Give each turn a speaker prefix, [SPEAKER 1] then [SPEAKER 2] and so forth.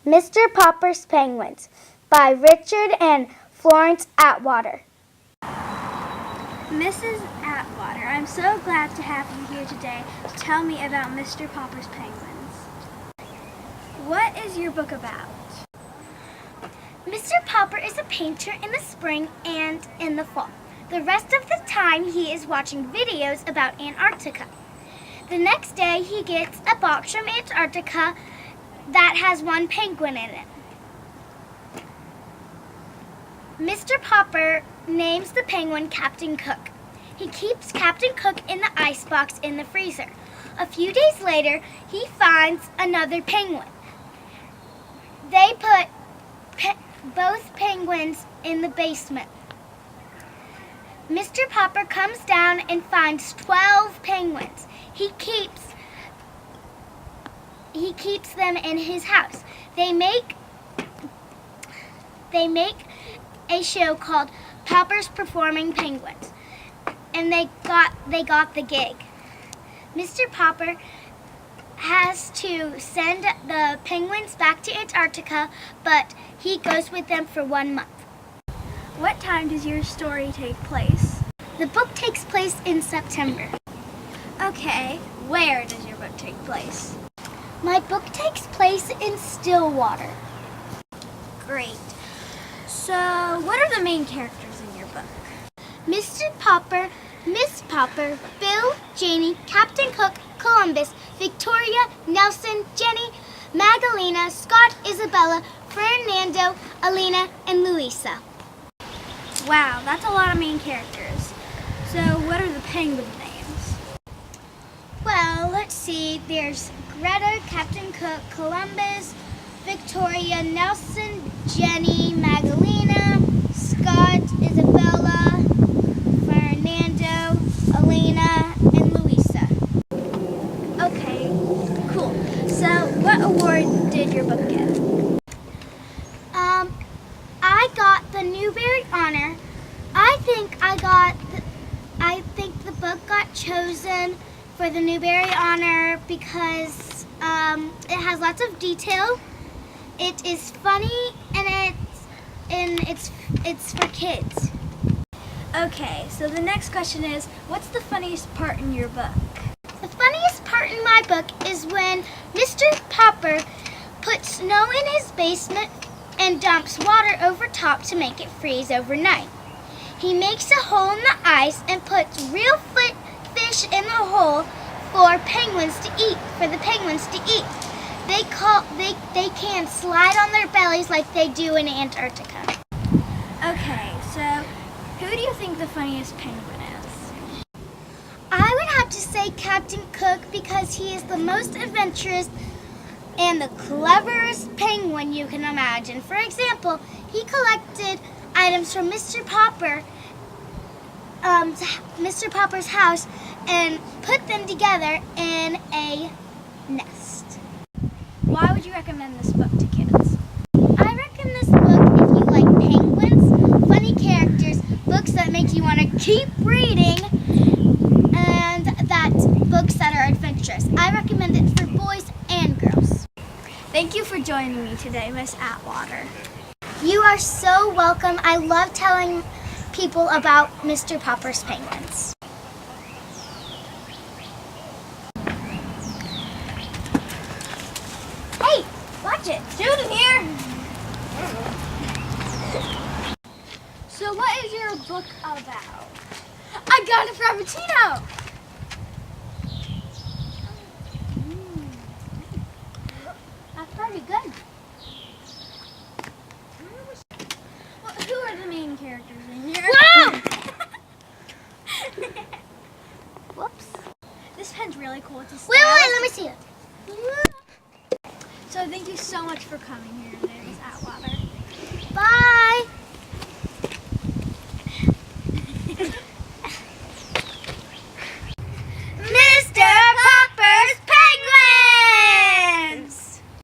[SPEAKER 1] Mr. Popper's Penguins by Richard and Florence Atwater.
[SPEAKER 2] Mrs. Atwater, I'm so glad to have you here today to tell me about Mr. Popper's Penguins. What is your book about?
[SPEAKER 1] Mr. Popper is a painter in the spring and in the fall. The rest of the time he is watching videos about Antarctica. The next day he gets a box from Antarctica that has one penguin in it. Mr. Popper names the penguin Captain Cook. He keeps Captain Cook in the icebox in the freezer. A few days later, he finds another penguin. They put both penguins in the basement. Mr. Popper comes down and finds 12 penguins. He keeps them in his house. They make a show called Popper's Performing Penguins, and they got the gig. Mr. Popper has to send the penguins back to Antarctica, but he goes with them for 1 month.
[SPEAKER 2] What time does your story take place?
[SPEAKER 1] The book takes place in September.
[SPEAKER 2] Okay, where does your book take place?
[SPEAKER 1] My book takes place in Stillwater.
[SPEAKER 2] Great. So, what are the main characters in your book?
[SPEAKER 1] Mr. Popper, Miss Popper, Bill, Janie, Captain Cook, Columbus, Victoria, Nelson, Jenny, Magdalena, Scott, Isabella, Fernando, Alina, and Luisa.
[SPEAKER 2] Wow, that's a lot of main characters. So, what are the penguin names?
[SPEAKER 1] Well, let's see. There's Greta, Captain Cook, Columbus, Victoria, Nelson, Jenny, Magdalena, Scott, Isabella, Fernando, Elena, and Luisa.
[SPEAKER 2] Okay, cool. So, what award did your book get?
[SPEAKER 1] I got the Newbery Honor. I think the book got chosen for the Newbery Honor because it has lots of detail. It is funny and it's for kids.
[SPEAKER 2] Okay, so the next question is, what's the funniest part in your book?
[SPEAKER 1] The funniest part in my book is when Mr. Popper puts snow in his basement and dumps water over top to make it freeze overnight. He makes a hole in the ice and puts real fish in the hole for the penguins to eat. They can slide on their bellies like they do in Antarctica.
[SPEAKER 2] Okay, so who do you think the funniest penguin is?
[SPEAKER 1] I would have to say Captain Cook because he is the most adventurous and the cleverest penguin you can imagine. For example, he collected items from Mr. Popper's house and put them together in a nest.
[SPEAKER 2] Why would you recommend this book to kids?
[SPEAKER 1] I recommend this book if you like penguins, funny characters, books that make you want to keep reading, and books that are adventurous. I recommend it for boys and girls.
[SPEAKER 2] Thank you for joining me today, Miss Atwater.
[SPEAKER 1] You are so welcome. I love telling people about Mr. Popper's Penguins. Hey, watch it. Student here.
[SPEAKER 2] So what is your book about?
[SPEAKER 1] I got a Frappuccino. That's pretty good.
[SPEAKER 2] Well, who are the main characters in here?
[SPEAKER 1] Whoa! Whoops.
[SPEAKER 2] This pen's really cool. It's a
[SPEAKER 1] Wait, let me see it.
[SPEAKER 2] So thank you so much for coming here today, Miss Atwater.
[SPEAKER 1] Bye.